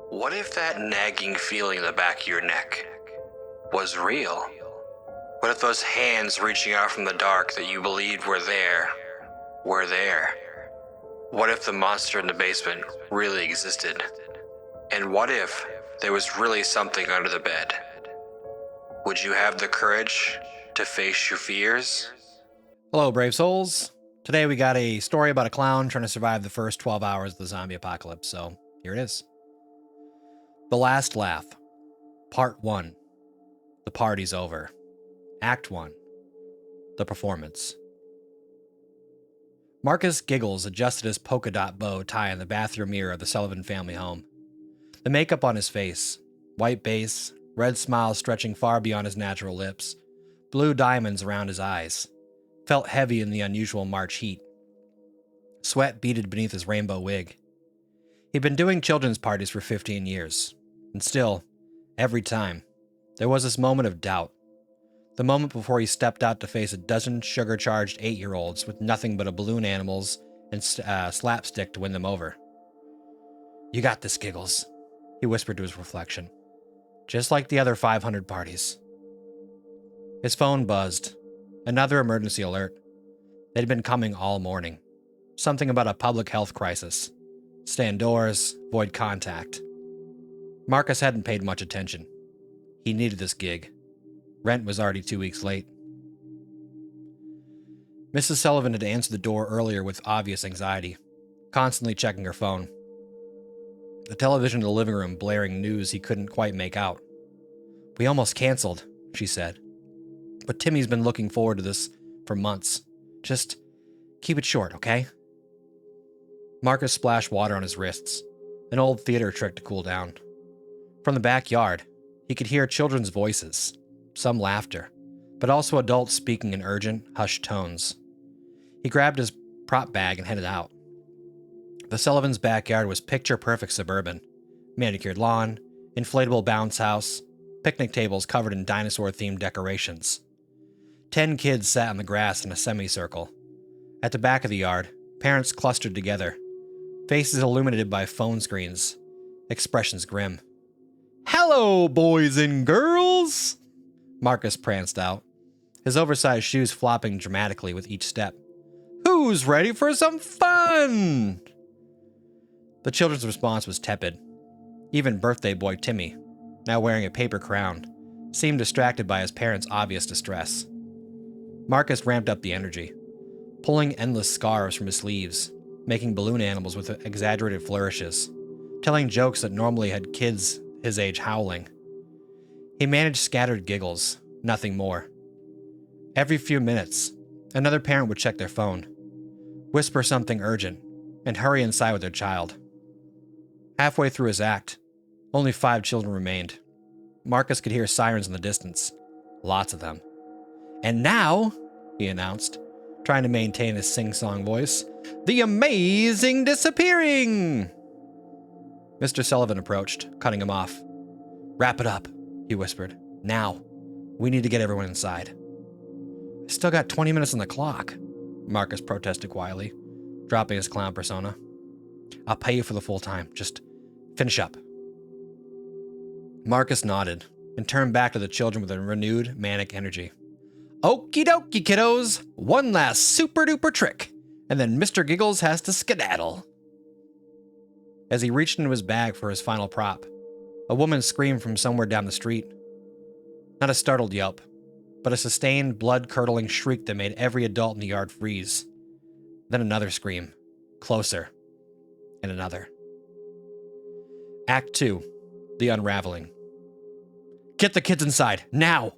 What if that nagging feeling in the back of your neck was real? What if those hands reaching out from the dark that you believed were there? What if the monster in the basement really existed? And what if there was really something under the bed? Would you have the courage to face your fears? Hello, brave souls. Today we got a story about a clown trying to survive the first 12 hours of the zombie apocalypse, so here it is. The Last Laugh, Part 1. The Party's Over. Act 1. The Performance. Marcus Giggles adjusted his polka dot bow tie in the bathroom mirror of the Sullivan family home. The makeup on his face, white base, red smile stretching far beyond his natural lips, blue diamonds around his eyes, felt heavy in the unusual March heat. Sweat beaded beneath his rainbow wig. He'd been doing children's parties for 15 years, and still, every time, there was this moment of doubt. The moment before he stepped out to face a dozen sugar-charged 8-year-olds with nothing but a balloon animals and slapstick to win them over. "You got this, Giggles," he whispered to his reflection. "Just like the other 500 parties." His phone buzzed. Another emergency alert. They'd been coming all morning. Something about a public health crisis. Stay indoors, avoid contact. Marcus hadn't paid much attention. He needed this gig. Rent was already 2 weeks late. Mrs. Sullivan had answered the door earlier with obvious anxiety, constantly checking her phone. The television in the living room blaring news he couldn't quite make out. "We almost canceled," she said. "But Timmy's been looking forward to this for months. Just keep it short, okay?" Marcus splashed water on his wrists, an old theater trick to cool down. From the backyard, he could hear children's voices, some laughter, but also adults speaking in urgent, hushed tones. He grabbed his prop bag and headed out. The Sullivans' backyard was picture-perfect suburban. Manicured lawn, inflatable bounce house, picnic tables covered in dinosaur-themed decorations. 10 kids sat on the grass in a semicircle. At the back of the yard, parents clustered together, faces illuminated by phone screens, expressions grim. "Hello, boys and girls!" Marcus pranced out, his oversized shoes flopping dramatically with each step. "Who's ready for some fun?" The children's response was tepid. Even birthday boy Timmy, now wearing a paper crown, seemed distracted by his parents' obvious distress. Marcus ramped up the energy, pulling endless scarves from his sleeves, making balloon animals with exaggerated flourishes, telling jokes that normally had kids his age howling. He managed scattered giggles, nothing more. Every few minutes, another parent would check their phone, whisper something urgent, and hurry inside with their child. Halfway through his act, only 5 children remained. Marcus could hear sirens in the distance, lots of them. "And now," he announced, trying to maintain his sing-song voice, "the amazing disappearing!" Mr. Sullivan approached, cutting him off. "Wrap it up," he whispered. "Now. We need to get everyone inside." "I still got 20 minutes on the clock," Marcus protested quietly, dropping his clown persona. "I'll pay you for the full time. Just finish up." Marcus nodded and turned back to the children with a renewed, manic energy. "Okie dokie, kiddos. One last super-duper trick, and then Mr. Giggles has to skedaddle." As he reached into his bag for his final prop, a woman screamed from somewhere down the street. Not a startled yelp, but a sustained, blood-curdling shriek that made every adult in the yard freeze. Then another scream, closer, and another. Act 2, The Unraveling. "Get the kids inside, now!"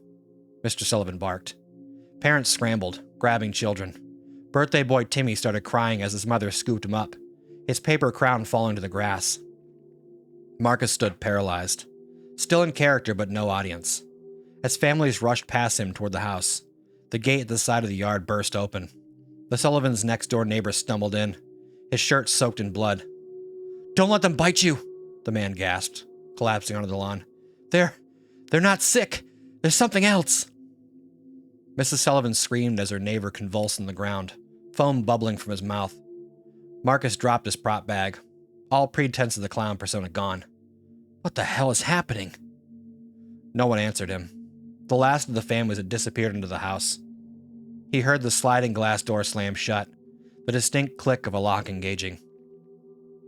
Mr. Sullivan barked. Parents scrambled, grabbing children. Birthday boy Timmy started crying as his mother scooped him up, his paper crown falling to the grass. Marcus stood paralyzed, still in character but no audience. As families rushed past him toward the house, the gate at the side of the yard burst open. The Sullivans' next-door neighbor stumbled in, his shirt soaked in blood. "Don't let them bite you," the man gasped, collapsing onto the lawn. They're not sick. There's something else." Mrs. Sullivan screamed as her neighbor convulsed on the ground, foam bubbling from his mouth. Marcus dropped his prop bag, all pretense of the clown persona gone. What the hell is happening? No one answered him. The last of the families had disappeared into the house. He heard the sliding glass door slam shut, the distinct click of a lock engaging.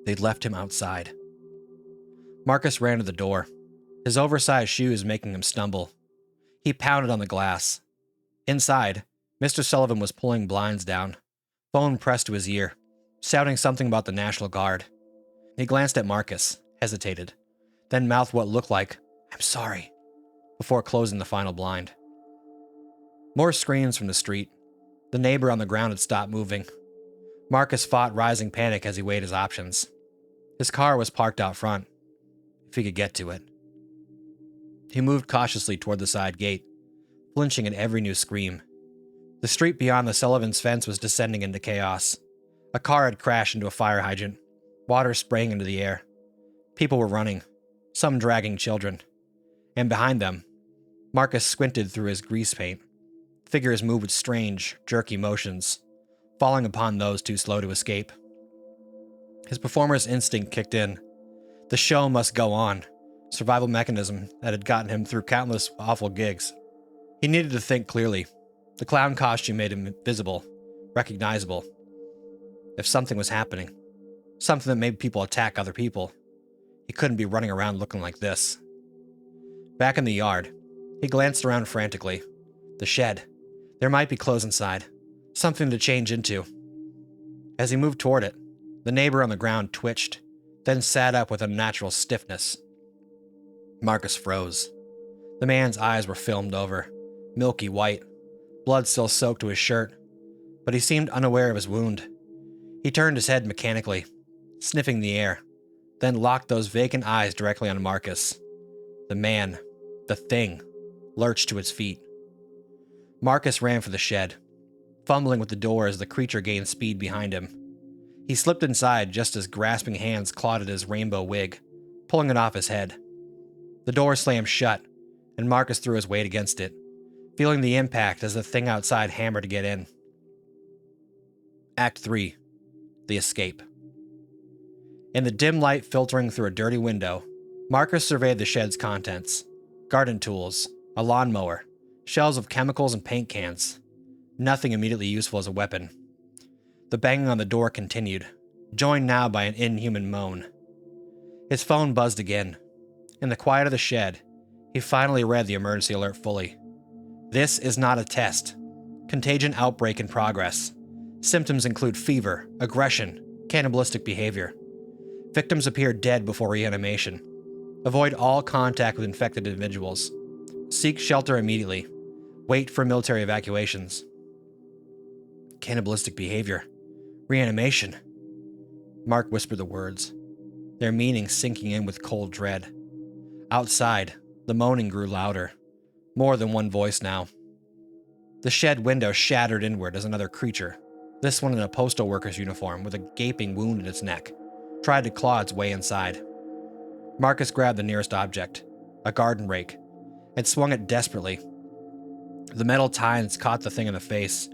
They'd left him outside. Marcus ran to the door, his oversized shoes making him stumble. He pounded on the glass. Inside, Mr. Sullivan was pulling blinds down, phone pressed to his ear, shouting something about the National Guard. He glanced at Marcus, hesitated, then mouthed what looked like, "I'm sorry," before closing the final blind. More screams from the street. The neighbor on the ground had stopped moving. Marcus fought rising panic as he weighed his options. His car was parked out front, if he could get to it. He moved cautiously toward the side gate, flinching at every new scream. The street beyond the Sullivan's fence was descending into chaos. A car had crashed into a fire hydrant, water spraying into the air. People were running, some dragging children. And behind them, Marcus squinted through his grease paint. Figures moved with strange, jerky motions, falling upon those too slow to escape. His performer's instinct kicked in. The show must go on, survival mechanism that had gotten him through countless awful gigs. He needed to think clearly. The clown costume made him visible, recognizable. If something was happening, something that made people attack other people, he couldn't be running around looking like this. Back in the yard, he glanced around frantically. The shed. There might be clothes inside, something to change into. As he moved toward it, the neighbor on the ground twitched, then sat up with unnatural stiffness. Marcus froze. The man's eyes were filmed over, milky white, blood still soaked to his shirt, but he seemed unaware of his wound. He turned his head mechanically, sniffing the air, then locked those vacant eyes directly on Marcus. The man, the thing, lurched to its feet. Marcus ran for the shed, fumbling with the door as the creature gained speed behind him. He slipped inside just as grasping hands clawed at his rainbow wig, pulling it off his head. The door slammed shut, and Marcus threw his weight against it, feeling the impact as the thing outside hammered to get in. Act 3. The Escape. In the dim light filtering through a dirty window, Marcus surveyed the shed's contents. Garden tools, a lawnmower, shelves of chemicals and paint cans. Nothing immediately useful as a weapon. The banging on the door continued, joined now by an inhuman moan. His phone buzzed again. In the quiet of the shed, he finally read the emergency alert fully. This is not a test. Contagion outbreak in progress. Symptoms include fever, aggression, cannibalistic behavior. Victims appear dead before reanimation. Avoid all contact with infected individuals. Seek shelter immediately. Wait for military evacuations. Cannibalistic behavior. Reanimation. Mark whispered the words, their meaning sinking in with cold dread. Outside, the moaning grew louder. More than one voice now. The shed window shattered inward as another creature, this one in a postal worker's uniform with a gaping wound in its neck, tried to claw its way inside. Marcus grabbed the nearest object, a garden rake, and swung it desperately. The metal tines caught the thing in the face,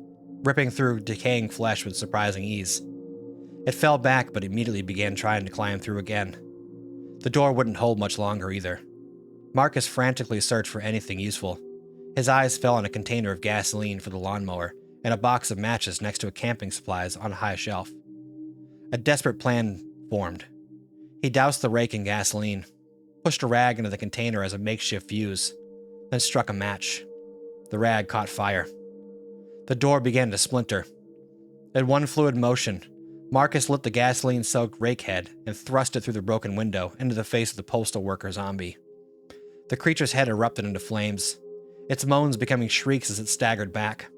ripping through decaying flesh with surprising ease. It fell back, but immediately began trying to climb through again. The door wouldn't hold much longer either. Marcus frantically searched for anything useful. His eyes fell on a container of gasoline for the lawnmower and a box of matches next to a camping supplies on a high shelf. A desperate plan formed. He doused the rake in gasoline, pushed a rag into the container as a makeshift fuse, then struck a match. The rag caught fire. The door began to splinter. In one fluid motion, Marcus lit the gasoline-soaked rake head and thrust it through the broken window into the face of the postal worker zombie. The creature's head erupted into flames, its moans becoming shrieks as it staggered back.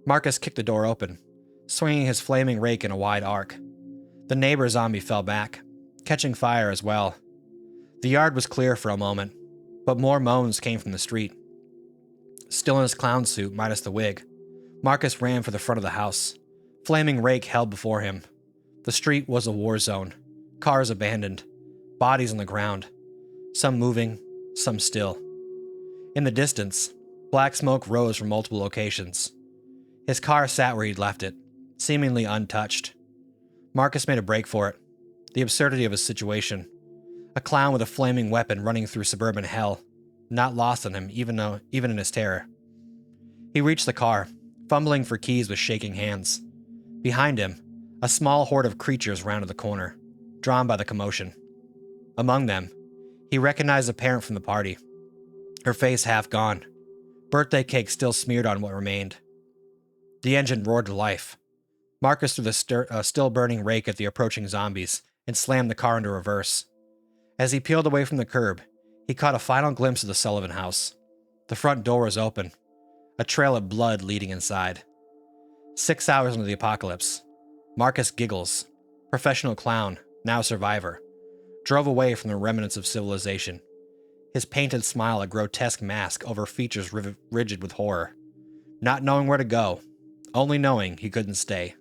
Marcus kicked the door open, swinging his flaming rake in a wide arc. The neighbor zombie fell back, catching fire as well. The yard was clear for a moment, but more moans came from the street. Still in his clown suit, minus the wig, Marcus ran for the front of the house, flaming rake held before him. The street was a war zone, cars abandoned, bodies on the ground, some moving, some still. In the distance, black smoke rose from multiple locations. His car sat where he'd left it, seemingly untouched. Marcus made a break for it, the absurdity of his situation. a clown with a flaming weapon running through suburban hell, not lost on him even in his terror. He reached the car, fumbling for keys with shaking hands. Behind him, a small horde of creatures rounded the corner, drawn by the commotion. Among them, he recognized a parent from the party, her face half gone, birthday cake still smeared on what remained. The engine roared to life. Marcus threw the still-burning rake at the approaching zombies and slammed the car into reverse. As he peeled away from the curb, he caught a final glimpse of the Sullivan house. The front door was open, a trail of blood leading inside. 6 hours into the apocalypse, Marcus Giggles, professional clown, now survivor, drove away from the remnants of civilization, his painted smile a grotesque mask over features rigid with horror, not knowing where to go, only knowing he couldn't stay.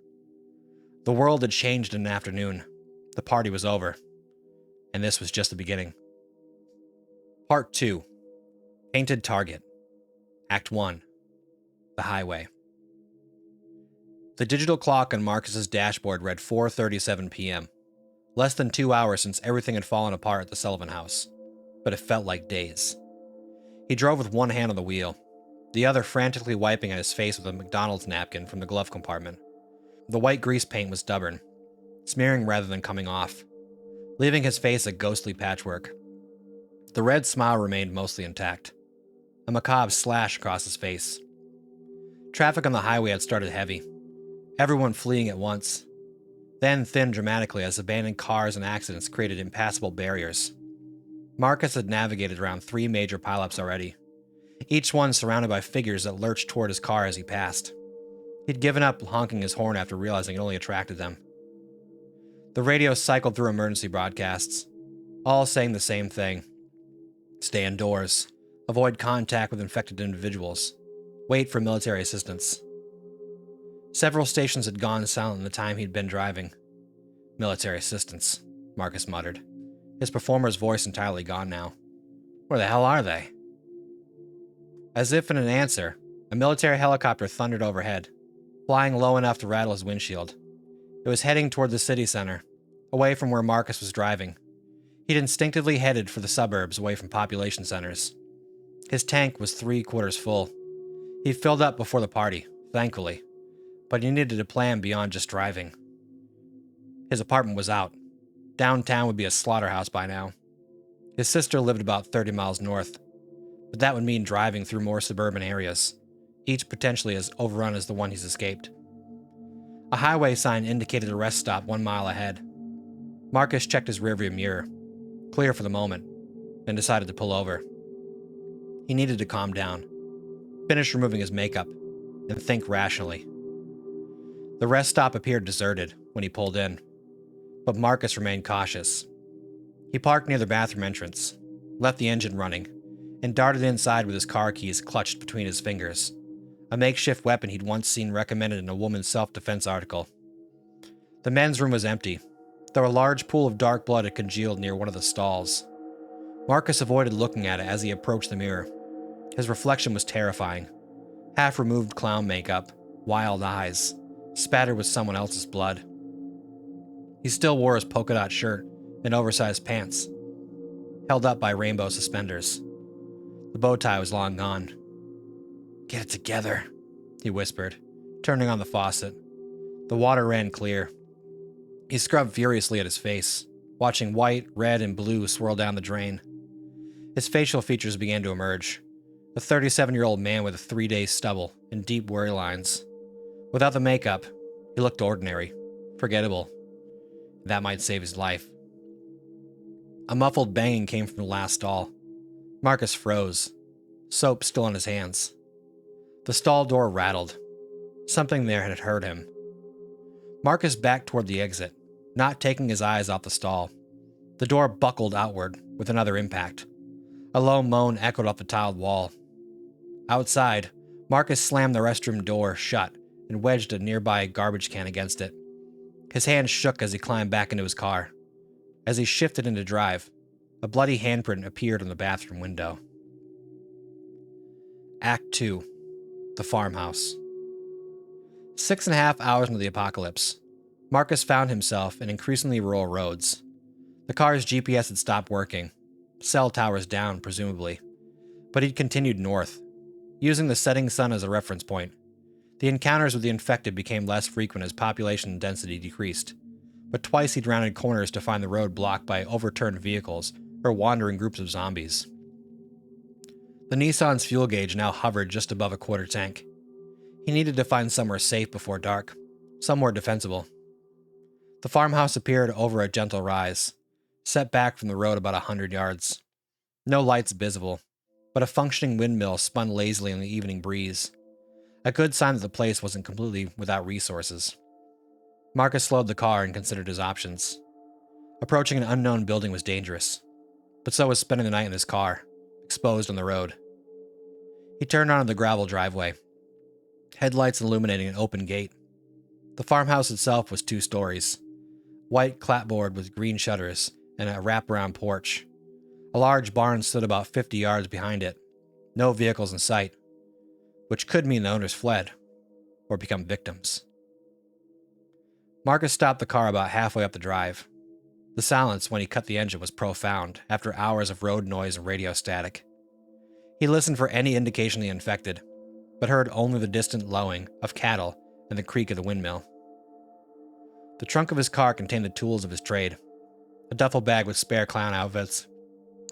The world had changed in an afternoon. The party was over. And this was just the beginning. Part 2. Painted Target. Act 1. The Highway. The digital clock on Marcus's dashboard read 4:37 p.m. Less than 2 hours since everything had fallen apart at the Sullivan house. But it felt like days. He drove with one hand on the wheel, the other frantically wiping at his face with a McDonald's napkin from the glove compartment. The white grease paint was stubborn, smearing rather than coming off, leaving his face a ghostly patchwork. The red smile remained mostly intact, a macabre slash across his face. Traffic on the highway had started heavy, everyone fleeing at once, then thinned dramatically as abandoned cars and accidents created impassable barriers. Marcus had navigated around 3 major pileups already, each one surrounded by figures that lurched toward his car as he passed. He'd given up honking his horn after realizing it only attracted them. The radio cycled through emergency broadcasts, all saying the same thing. Stay indoors, avoid contact with infected individuals, wait for military assistance. Several stations had gone silent in the time he'd been driving. Military assistance, Marcus muttered, his performer's voice entirely gone now. Where the hell are they? As if in an answer, a military helicopter thundered overhead, flying low enough to rattle his windshield. It was heading toward the city center, away from where Marcus was driving. He'd instinctively headed for the suburbs away from population centers. His tank was 3/4 full. He filled up before the party, thankfully, but he needed a plan beyond just driving. His apartment was out. Downtown would be a slaughterhouse by now. His sister lived about 30 miles north, but that would mean driving through more suburban areas, each potentially as overrun as the one he's escaped. A highway sign indicated a rest stop 1 mile ahead. Marcus checked his rearview mirror, clear for the moment, then decided to pull over. He needed to calm down, finish removing his makeup, and think rationally. The rest stop appeared deserted when he pulled in, but Marcus remained cautious. He parked near the bathroom entrance, left the engine running, and darted inside with his car keys clutched between his fingers, a makeshift weapon he'd once seen recommended in a woman's self-defense article. The men's room was empty, though a large pool of dark blood had congealed near one of the stalls. Marcus avoided looking at it as he approached the mirror. His reflection was terrifying. Half-removed clown makeup, wild eyes, spattered with someone else's blood. He still wore his polka dot shirt and oversized pants, held up by rainbow suspenders. The bow tie was long gone. "Get it together," he whispered, turning on the faucet. The water ran clear. He scrubbed furiously at his face, watching white, red, and blue swirl down the drain. His facial features began to emerge. A 37-year-old man with a 3-day stubble and deep worry lines. Without the makeup, he looked ordinary, forgettable. That might save his life. A muffled banging came from the last stall. Marcus froze, soap still on his hands. The stall door rattled. Something there had hurt him. Marcus backed toward the exit, not taking his eyes off the stall. The door buckled outward with another impact. A low moan echoed off the tiled wall. Outside, Marcus slammed the restroom door shut and wedged a nearby garbage can against it. His hands shook as he climbed back into his car. As he shifted into drive, a bloody handprint appeared on the bathroom window. Act 2. The Farmhouse. 6.5 hours into the apocalypse, Marcus found himself in increasingly rural roads. The car's GPS had stopped working. Cell towers down, presumably. But he'd continued north, using the setting sun as a reference point. The encounters with the infected became less frequent as population density decreased, but twice he'd rounded corners to find the road blocked by overturned vehicles or wandering groups of zombies. The Nissan's fuel gauge now hovered just above a quarter tank. He needed to find somewhere safe before dark, somewhere defensible. The farmhouse appeared over a gentle rise, set back from the road about 100 yards. No lights visible, but a functioning windmill spun lazily in the evening breeze. A good sign that the place wasn't completely without resources. Marcus slowed the car and considered his options. Approaching an unknown building was dangerous, but so was spending the night in his car, exposed on the road. He turned onto the gravel driveway, headlights illuminating an open gate. The farmhouse itself was 2 stories, white clapboard with green shutters and a wraparound porch. A large barn stood about 50 yards behind it, no vehicles in sight, which could mean the owners fled or become victims. Marcus stopped the car about halfway up the drive. The silence when he cut the engine was profound after hours of road noise and radio static. He listened for any indication of the infected, but heard only the distant lowing of cattle and the creak of the windmill. The trunk of his car contained the tools of his trade: a duffel bag with spare clown outfits,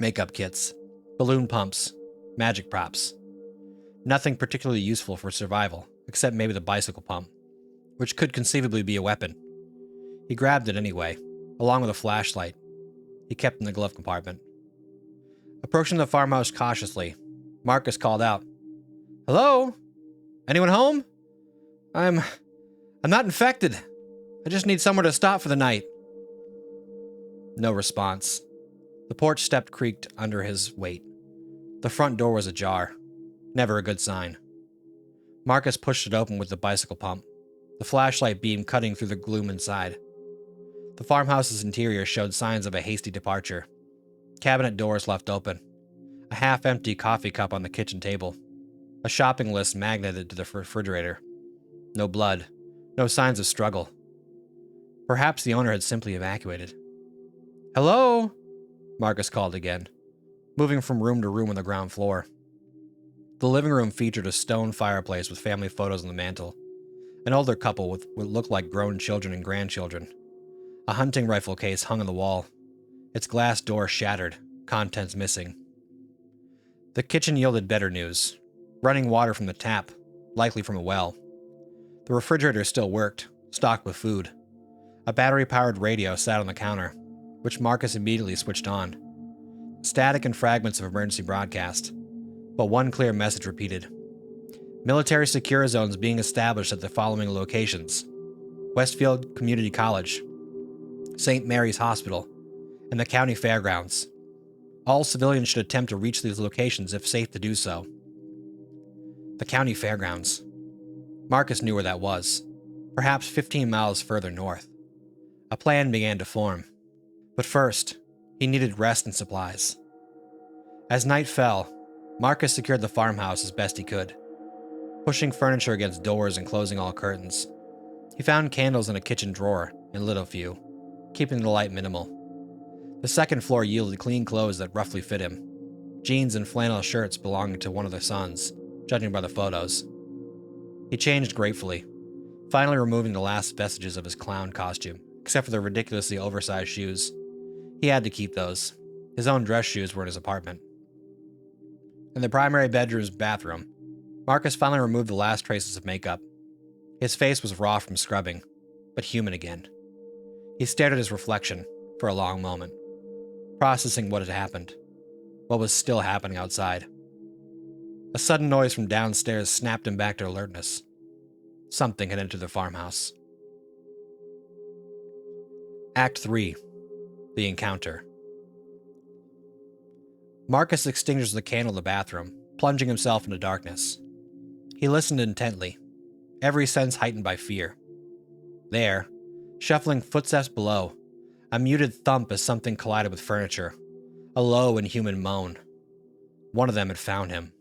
makeup kits, balloon pumps, magic props. Nothing particularly useful for survival, except maybe the bicycle pump, which could conceivably be a weapon. He grabbed it anyway, along with a flashlight he kept in the glove compartment. Approaching the farmhouse cautiously, Marcus called out, "Hello? Anyone home? I'm not infected. I just need somewhere to stop for the night." No response. The porch step creaked under his weight. The front door was ajar. Never a good sign. Marcus pushed it open with the bicycle pump, the flashlight beam cutting through the gloom inside. The farmhouse's interior showed signs of a hasty departure. Cabinet doors left open. A half-empty coffee cup on the kitchen table. A shopping list magneted to the refrigerator. No blood. No signs of struggle. Perhaps the owner had simply evacuated. "Hello?" Marcus called again, moving from room to room on the ground floor. The living room featured a stone fireplace with family photos on the mantel. An older couple with what looked like grown children and grandchildren. A hunting rifle case hung on the wall, its glass door shattered, contents missing. The kitchen yielded better news. Running water from the tap, likely from a well. The refrigerator still worked, stocked with food. A battery-powered radio sat on the counter, which Marcus immediately switched on. Static and fragments of emergency broadcast, but one clear message repeated. Military secure zones being established at the following locations: Westfield Community College, St. Mary's Hospital, and the county fairgrounds. All civilians should attempt to reach these locations if safe to do so. The county fairgrounds. Marcus knew where that was, perhaps 15 miles further north. A plan began to form. But first, he needed rest and supplies. As night fell, Marcus secured the farmhouse as best he could, pushing furniture against doors and closing all curtains. He found candles in a kitchen drawer and lit a few, keeping the light minimal. The second floor yielded clean clothes that roughly fit him. Jeans and flannel shirts belonging to one of their sons, judging by the photos. He changed gratefully, finally removing the last vestiges of his clown costume, except for the ridiculously oversized shoes. He had to keep those. His own dress shoes were in his apartment. In the primary bedroom's bathroom, Marcus finally removed the last traces of makeup. His face was raw from scrubbing, but human again. He stared at his reflection for a long moment, processing what had happened, what was still happening outside. A sudden noise from downstairs snapped him back to alertness. Something had entered the farmhouse. Act 3. The Encounter. Marcus extinguished the candle in the bathroom, plunging himself into darkness. He listened intently, every sense heightened by fear. There, shuffling footsteps below, a muted thump as something collided with furniture, a low, inhuman moan. One of them had found him.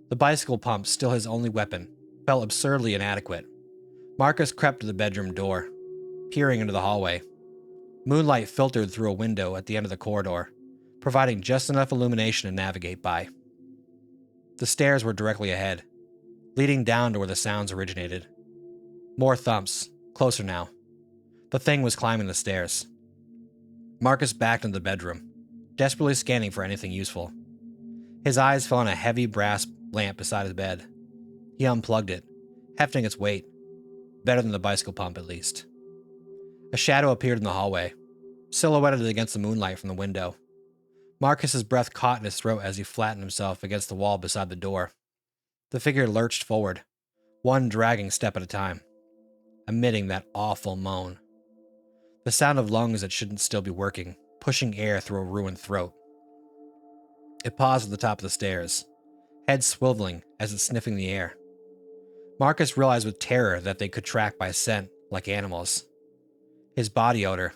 The bicycle pump, still his only weapon, felt absurdly inadequate. Marcus crept to the bedroom door, peering into the hallway. Moonlight filtered through a window at the end of the corridor, providing just enough illumination to navigate by. The stairs were directly ahead, leading down to where the sounds originated. More thumps, closer now. The thing was climbing the stairs. Marcus backed into the bedroom, desperately scanning for anything useful. His eyes fell on a heavy brass lamp beside his bed. He unplugged it, hefting its weight. Better than the bicycle pump, at least. A shadow appeared in the hallway, silhouetted against the moonlight from the window. Marcus's breath caught in his throat as he flattened himself against the wall beside the door. The figure lurched forward, one dragging step at a time, emitting that awful moan. The sound of lungs that shouldn't still be working, pushing air through a ruined throat. It paused at the top of the stairs, head swiveling as it sniffing the air. Marcus realized with terror that they could track by scent, like animals. His body odor,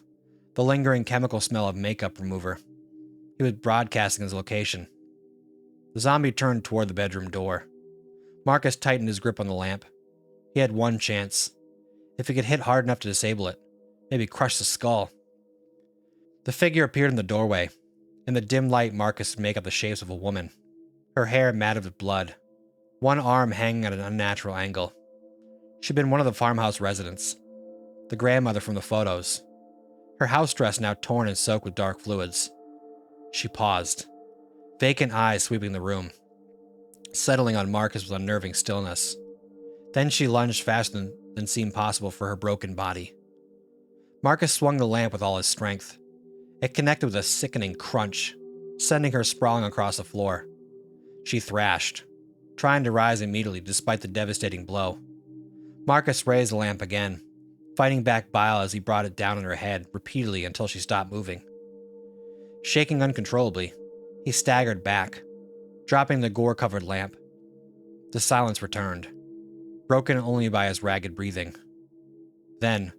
the lingering chemical smell of makeup remover. He was broadcasting his location. The zombie turned toward the bedroom door. Marcus tightened his grip on the lamp. He had one chance. If he could hit hard enough to disable it, maybe crush the skull. The figure appeared in the doorway. In the dim light, Marcus could make out the shapes of a woman. Her hair matted with blood, one arm hanging at an unnatural angle. She'd been one of the farmhouse residents, the grandmother from the photos. Her house dress now torn and soaked with dark fluids. She paused, vacant eyes sweeping the room, settling on Marcus with unnerving stillness. Then she lunged faster than seemed possible for her broken body. Marcus swung the lamp with all his strength. It connected with a sickening crunch, sending her sprawling across the floor. She thrashed, trying to rise immediately despite the devastating blow. Marcus raised the lamp again, fighting back bile as he brought it down on her head repeatedly until she stopped moving. Shaking uncontrollably, he staggered back, dropping the gore-covered lamp. The silence returned, broken only by his ragged breathing. Then,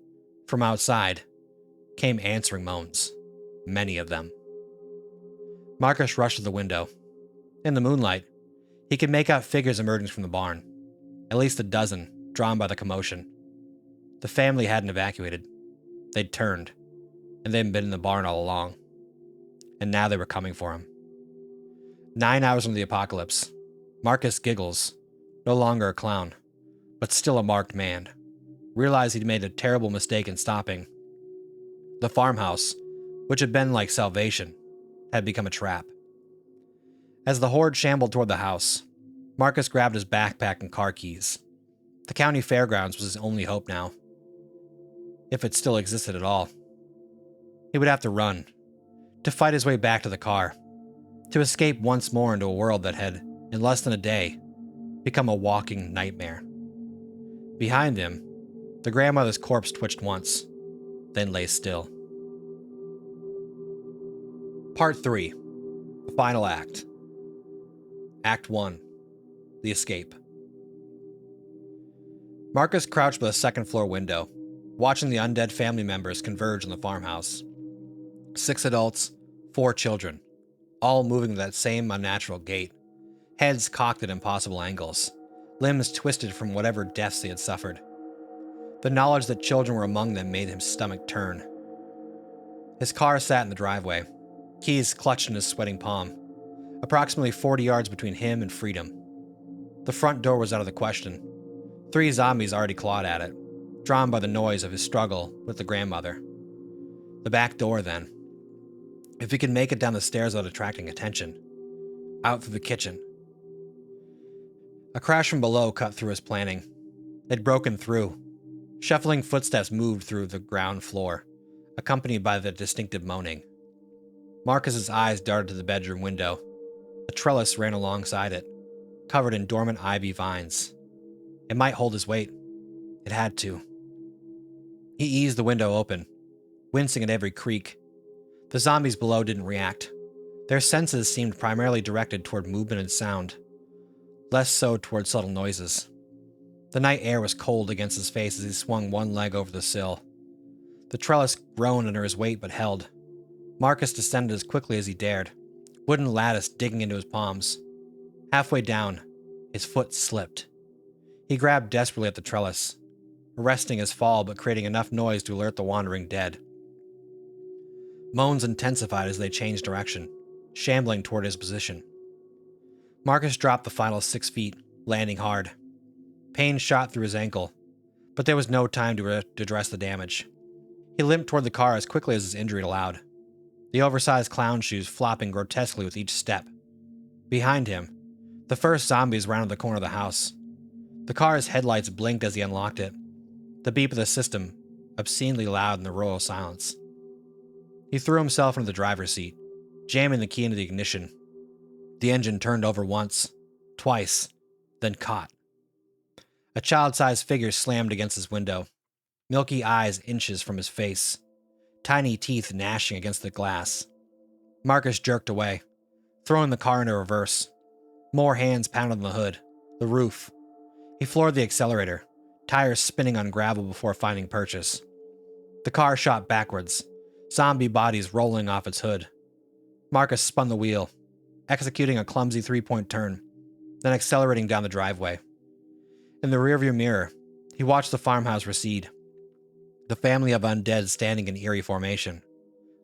from outside, came answering moans, many of them. Marcus rushed to the window. In the moonlight, he could make out figures emerging from the barn, at least a dozen, drawn by the commotion. The family hadn't evacuated. They'd turned, and they'd been in the barn all along. And now they were coming for him. 9 hours into the apocalypse, Marcus Giggles, no longer a clown, but still a marked man, realized he'd made a terrible mistake in stopping. The farmhouse, which had been like salvation, had become a trap. As the horde shambled toward the house, Marcus grabbed his backpack and car keys. The county fairgrounds was his only hope now. If it still existed at all. He would have to run, to fight his way back to the car, to escape once more into a world that had, in less than a day, become a walking nightmare. Behind him, the grandmother's corpse twitched once, then lay still. Part 3. The final act. Act 1. The escape. Marcus crouched by the second-floor window, watching the undead family members converge on the farmhouse. 6 adults, 4 children, all moving at that same unnatural gait, heads cocked at impossible angles, limbs twisted from whatever deaths they had suffered. The knowledge that children were among them made his stomach turn. His car sat in the driveway, keys clutched in his sweating palm, approximately 40 yards between him and freedom. The front door was out of the question. 3 zombies already clawed at it, drawn by the noise of his struggle with the grandmother. The back door, then. If he could make it down the stairs without attracting attention. Out through the kitchen. A crash from below cut through his planning. They'd broken through. Shuffling footsteps moved through the ground floor, accompanied by the distinctive moaning. Marcus's eyes darted to the bedroom window. A trellis ran alongside it, covered in dormant ivy vines. It might hold his weight. It had to. He eased the window open, wincing at every creak. The zombies below didn't react. Their senses seemed primarily directed toward movement and sound, less so toward subtle noises. The night air was cold against his face as he swung one leg over the sill. The trellis groaned under his weight but held. Marcus descended as quickly as he dared, wooden lattice digging into his palms. Halfway down, his foot slipped. He grabbed desperately at the trellis, arresting his fall but creating enough noise to alert the wandering dead. Moans intensified as they changed direction, shambling toward his position. Marcus dropped the final 6 feet, landing hard. Pain shot through his ankle, but there was no time to address the damage. He limped toward the car as quickly as his injury allowed, the oversized clown shoes flopping grotesquely with each step. Behind him, the first zombies rounded the corner of the house. The car's headlights blinked as he unlocked it, the beep of the system obscenely loud in the rural silence. He threw himself into the driver's seat, jamming the key into the ignition. The engine turned over once, twice, then caught. A child-sized figure slammed against his window, milky eyes inches from his face, tiny teeth gnashing against the glass. Marcus jerked away, throwing the car into reverse. More hands pounded on the hood, the roof. He floored the accelerator, tires spinning on gravel before finding purchase. The car shot backwards, zombie bodies rolling off its hood. Marcus spun the wheel, executing a clumsy 3-point turn, then accelerating down the driveway. In the rearview mirror, he watched the farmhouse recede, the family of undead standing in eerie formation,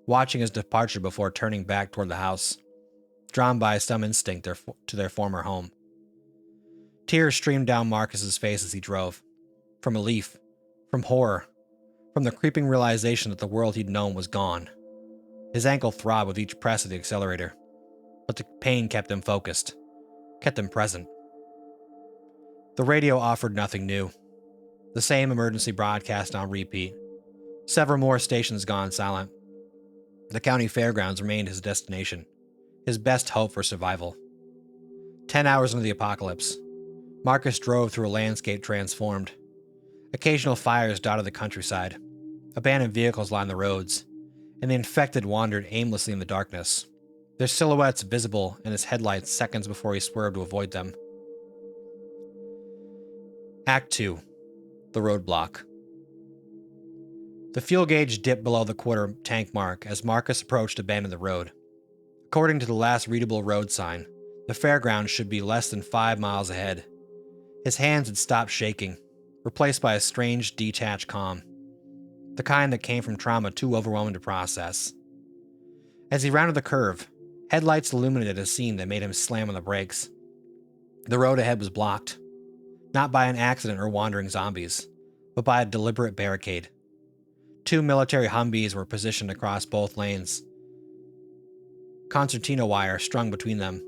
watching his departure before turning back toward the house, drawn by some instinct to their former home. Tears streamed down Marcus's face as he drove, from relief, from horror, from the creeping realization that the world he'd known was gone. His ankle throbbed with each press of the accelerator, but the pain kept him focused, kept him present. The radio offered nothing new. The same emergency broadcast on repeat. Several more stations gone silent. The county fairgrounds remained his destination, his best hope for survival. 10 hours into the apocalypse, Marcus drove through a landscape transformed. Occasional fires dotted the countryside. Abandoned vehicles lined the roads, and the infected wandered aimlessly in the darkness, their silhouettes visible in his headlights seconds before he swerved to avoid them. Act 2. The roadblock. The fuel gauge dipped below the quarter tank mark as Marcus approached a bend in the road. According to the last readable road sign, the fairgrounds should be less than 5 miles ahead. His hands had stopped shaking, replaced by a strange, detached calm, the kind that came from trauma too overwhelming to process. As he rounded the curve, headlights illuminated a scene that made him slam on the brakes. The road ahead was blocked, not by an accident or wandering zombies, but by a deliberate barricade. 2 military Humvees were positioned across both lanes, concertina wire strung between them.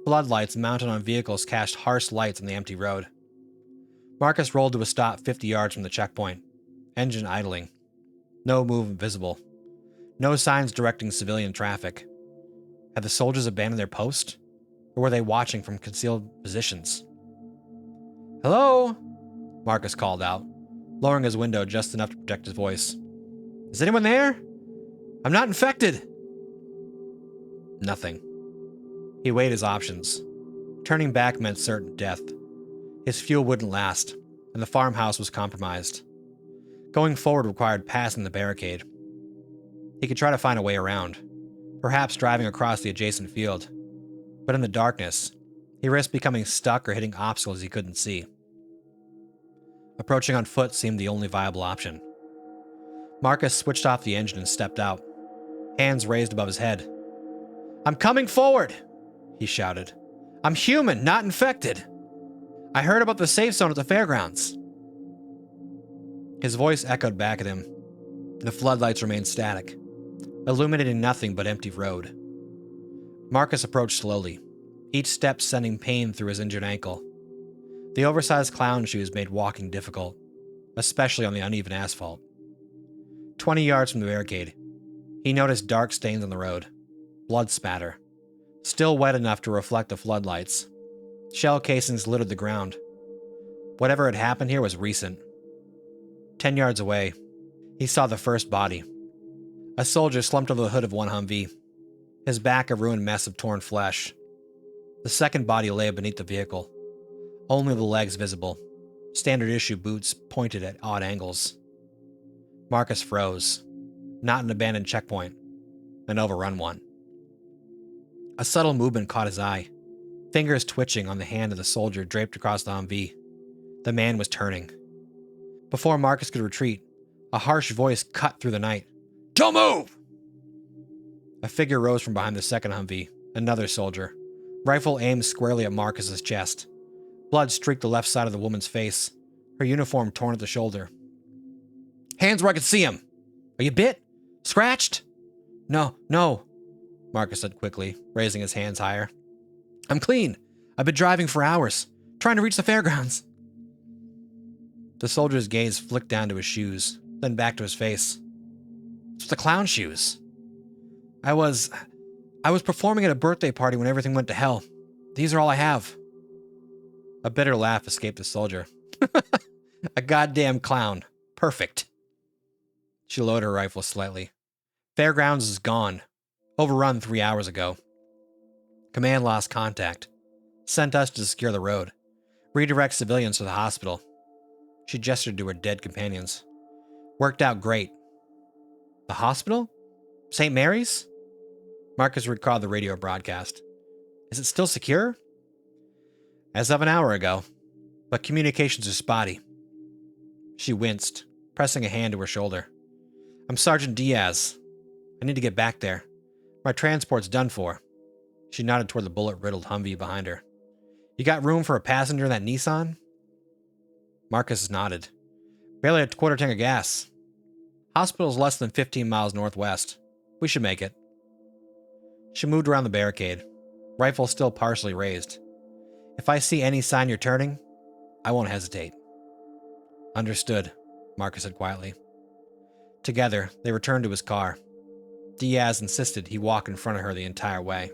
Floodlights mounted on vehicles cast harsh lights on the empty road. Marcus rolled to a stop 50 yards from the checkpoint, engine idling. No movement visible. No signs directing civilian traffic. Had the soldiers abandoned their post? Or were they watching from concealed positions? "Hello?" Marcus called out, lowering his window just enough to protect his voice. "Is anyone there? I'm not infected." Nothing. He weighed his options. Turning back meant certain death. His fuel wouldn't last, and the farmhouse was compromised. Going forward required passing the barricade. He could try to find a way around, perhaps driving across the adjacent field. But in the darkness, he risked becoming stuck or hitting obstacles he couldn't see. Approaching on foot seemed the only viable option. Marcus switched off the engine and stepped out, hands raised above his head. "I'm coming forward!" he shouted. "I'm human, not infected. I heard about the safe zone at the fairgrounds." His voice echoed back at him. The floodlights remained static, illuminating nothing but empty road. Marcus approached slowly, each step sending pain through his injured ankle. The oversized clown shoes made walking difficult, especially on the uneven asphalt. 20 yards from the barricade, he noticed dark stains on the road, blood spatter, still wet enough to reflect the floodlights. Shell casings littered the ground. Whatever had happened here was recent. 10 yards away, he saw the first body. A soldier slumped over the hood of one Humvee, his back a ruined mess of torn flesh. The second body lay beneath the vehicle, only the legs visible, standard issue boots pointed at odd angles. Marcus froze, not an abandoned checkpoint, an overrun one. A subtle movement caught his eye, fingers twitching on the hand of the soldier draped across the Humvee. The man was turning. Before Marcus could retreat, a harsh voice cut through the night. "Don't move!" A figure rose from behind the second Humvee, another soldier. Rifle aimed squarely at Marcus's chest. Blood streaked the left side of the woman's face, her uniform torn at the shoulder. Hands where I can see him! Are you bit? Scratched? No, Marcus said quickly, raising his hands higher. I'm clean. I've been driving for hours, trying to reach the fairgrounds. The soldier's gaze flicked down to his shoes, then back to his face. It's the clown shoes. I was performing at a birthday party when everything went to hell. These are all I have. A bitter laugh escaped the soldier. A goddamn clown. Perfect. She lowered her rifle slightly. Fairgrounds is gone. Overrun 3 hours ago. Command lost contact. Sent us to secure the road. Redirect civilians to the hospital. She gestured to her dead companions. Worked out great. The hospital? St. Mary's? Marcus recalled the radio broadcast. Is it still secure? As of an hour ago, but communications are spotty. She winced, pressing a hand to her shoulder. I'm Sergeant Diaz. I need to get back there. My transport's done for. She nodded toward the bullet-riddled Humvee behind her. You got room for a passenger in that Nissan? Marcus nodded. Barely a quarter tank of gas. Hospital's less than 15 miles northwest. We should make it. She moved around the barricade, rifle still partially raised. If I see any sign you're turning, I won't hesitate. Understood, Marcus said quietly. Together, they returned to his car. Diaz insisted he walk in front of her the entire way.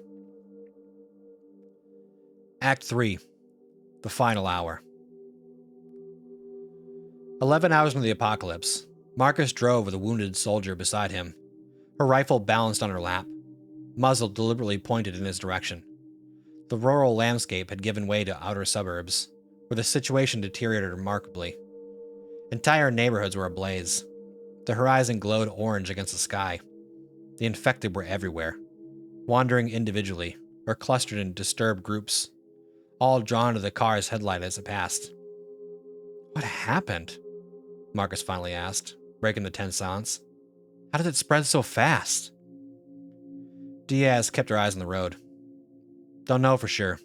Act 3. The final hour. 11 hours into the apocalypse, Marcus drove with a wounded soldier beside him. Her rifle balanced on her lap, muzzle deliberately pointed in his direction. The rural landscape had given way to outer suburbs, where the situation deteriorated remarkably. Entire neighborhoods were ablaze. The horizon glowed orange against the sky. The infected were everywhere, wandering individually or clustered in disturbed groups, all drawn to the car's headlight as it passed. What happened? Marcus finally asked, breaking the tense silence. How did it spread so fast? Diaz kept her eyes on the road. Don't know for sure.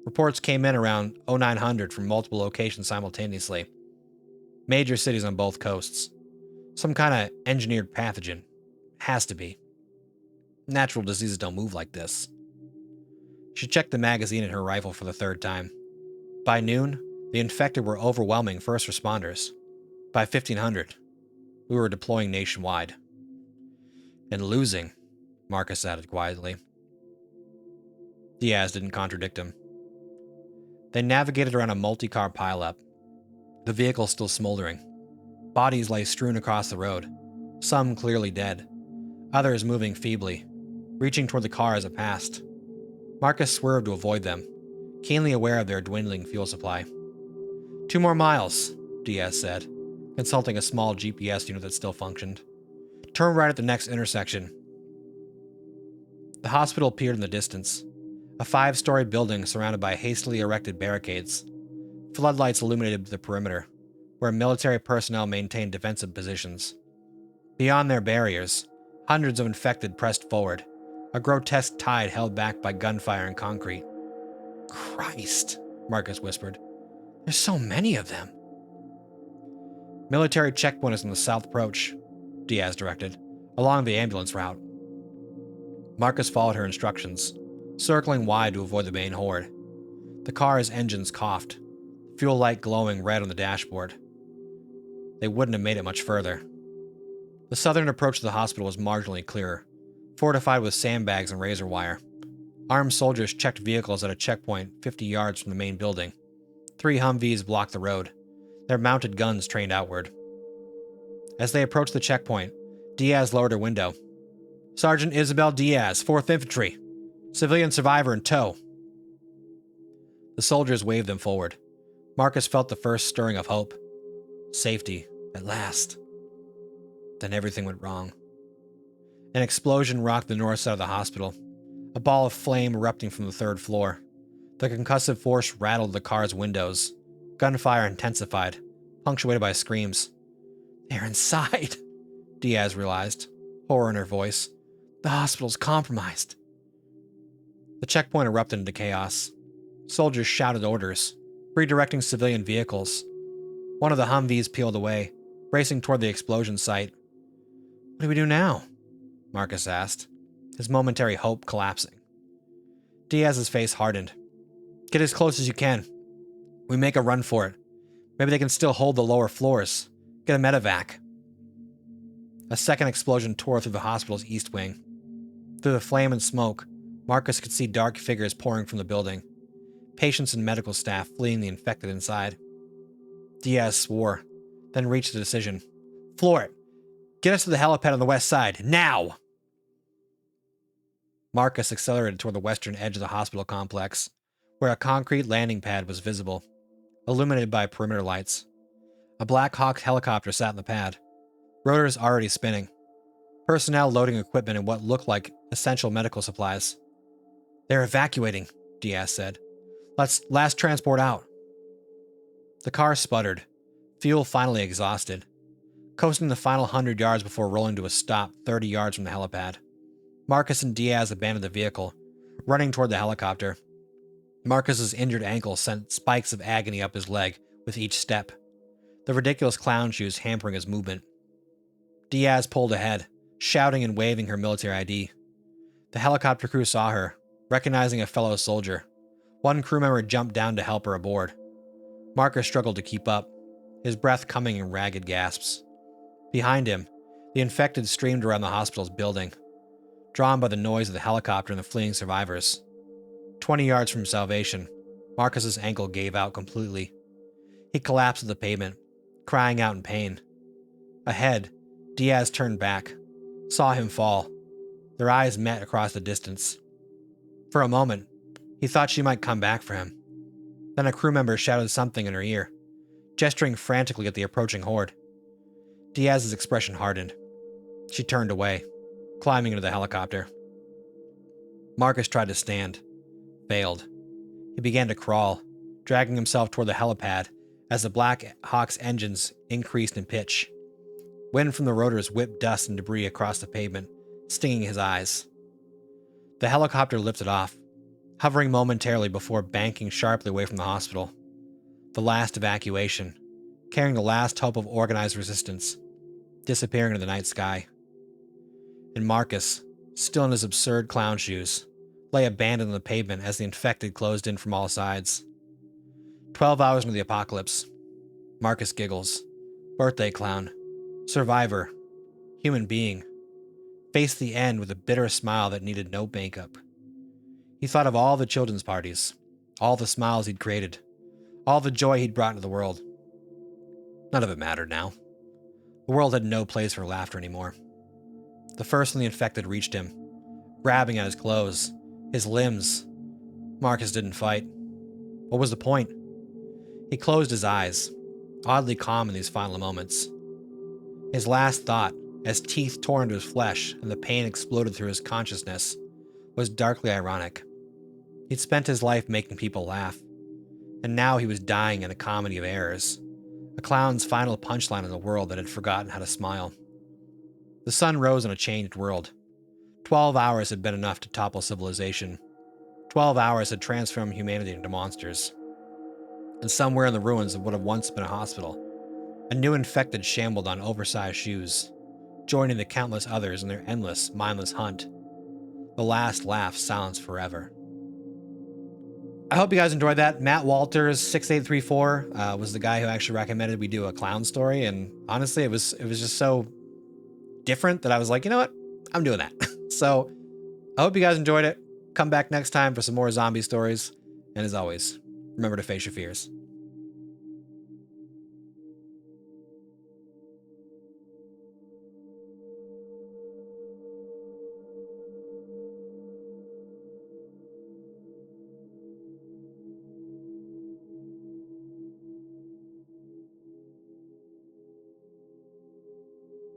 Reports came in around 0900 from multiple locations simultaneously. Major cities on both coasts. Some kind of engineered pathogen. Has to be. Natural diseases don't move like this. She checked the magazine in her rifle for the third time. By noon, the infected were overwhelming first responders. By 1500, we were deploying nationwide. And losing, Marcus added quietly. Diaz didn't contradict him. They navigated around a multi-car pileup. The vehicle still smoldering. Bodies lay strewn across the road, some clearly dead, others moving feebly, reaching toward the car as it passed. Marcus swerved to avoid them, keenly aware of their dwindling fuel supply. 2 more miles, Diaz said, consulting a small GPS unit that still functioned. Turn right at the next intersection. The hospital appeared in the distance, a 5-story building surrounded by hastily erected barricades. Floodlights illuminated the perimeter, where military personnel maintained defensive positions. Beyond their barriers, hundreds of infected pressed forward, a grotesque tide held back by gunfire and concrete. Christ, Marcus whispered. There's so many of them. Military checkpoint is on the south approach, Diaz directed, along the ambulance route. Marcus followed her instructions, circling wide to avoid the main horde. The car's engines coughed, fuel light glowing red on the dashboard. They wouldn't have made it much further. The southern approach to the hospital was marginally clearer, fortified with sandbags and razor wire. Armed soldiers checked vehicles at a checkpoint 50 yards from the main building. 3 Humvees blocked the road, their mounted guns trained outward. As they approached the checkpoint, Diaz lowered her window. Sergeant Isabel Diaz, 4th Infantry. Civilian survivor in tow. The soldiers waved them forward. Marcus felt the first stirring of hope. Safety, at last. Then everything went wrong. An explosion rocked the north side of the hospital, a ball of flame erupting from the 3rd floor. The concussive force rattled the car's windows. Gunfire intensified, punctuated by screams. They're inside, Diaz realized, horror in her voice. The hospital's compromised. The checkpoint erupted into chaos. Soldiers shouted orders, redirecting civilian vehicles. One of the Humvees peeled away, racing toward the explosion site. What do we do now? Marcus asked, his momentary hope collapsing. Diaz's face hardened. Get as close as you can. We make a run for it. Maybe they can still hold the lower floors. Get a medevac. A second explosion tore through the hospital's east wing. Through the flame and smoke, Marcus could see dark figures pouring from the building. Patients and medical staff fleeing the infected inside. Diaz swore, then reached a decision. Floor it. Get us to the helipad on the west side, now! Marcus accelerated toward the western edge of the hospital complex, where a concrete landing pad was visible, illuminated by perimeter lights. A Black Hawk helicopter sat in the pad, rotors already spinning. Personnel loading equipment and what looked like essential medical supplies. They're evacuating, Diaz said. Last transport out. The car sputtered, fuel finally exhausted, coasting the final 100 yards before rolling to a stop 30 yards from the helipad. Marcus and Diaz abandoned the vehicle, running toward the helicopter. Marcus's injured ankle sent spikes of agony up his leg with each step, the ridiculous clown shoes hampering his movement. Diaz pulled ahead, shouting and waving her military ID. The helicopter crew saw her, recognizing a fellow soldier. One crew member jumped down to help her aboard. Marcus struggled to keep up, his breath coming in ragged gasps. Behind him, the infected streamed around the hospital's building, drawn by the noise of the helicopter and the fleeing survivors. 20 yards from salvation, Marcus's ankle gave out completely. He collapsed at the pavement, crying out in pain. Ahead, Diaz turned back, saw him fall. Their eyes met across the distance. For a moment, he thought she might come back for him. Then a crew member shouted something in her ear, gesturing frantically at the approaching horde. Diaz's expression hardened. She turned away, climbing into the helicopter. Marcus tried to stand, failed. He began to crawl, dragging himself toward the helipad as the Black Hawk's engines increased in pitch. Wind from the rotors whipped dust and debris across the pavement, stinging his eyes. The helicopter lifted off, hovering momentarily before banking sharply away from the hospital. The last evacuation, carrying the last hope of organized resistance, disappearing into the night sky. And Marcus, still in his absurd clown shoes, lay abandoned on the pavement as the infected closed in from all sides. 12 hours into the apocalypse. Marcus giggles. Birthday clown. Survivor. Human being. Faced the end with a bitter smile that needed no makeup. He thought of all the children's parties, all the smiles he'd created, all the joy he'd brought into the world. None of it mattered now. The world had no place for laughter anymore. The first of the infected reached him, grabbing at his clothes, his limbs. Marcus didn't fight. What was the point? He closed his eyes, oddly calm in these final moments. His last thought, as teeth tore into his flesh and the pain exploded through his consciousness, was darkly ironic. He'd spent his life making people laugh, and now he was dying in a comedy of errors, a clown's final punchline in a world that had forgotten how to smile. The sun rose in a changed world. 12 hours had been enough to topple civilization. 12 hours had transformed humanity into monsters. And somewhere in the ruins of what had once been a hospital, a new infected shambled on oversized shoes, joining the countless others in their endless, mindless hunt. The last laugh silenced forever. I hope you guys enjoyed that. Matt Walters, 6834, was the guy who actually recommended we do a clown story, and honestly, it was just so different that I was like, you know what? I'm doing that. So, I hope you guys enjoyed it. Come back next time for some more zombie stories, and as always, remember to face your fears.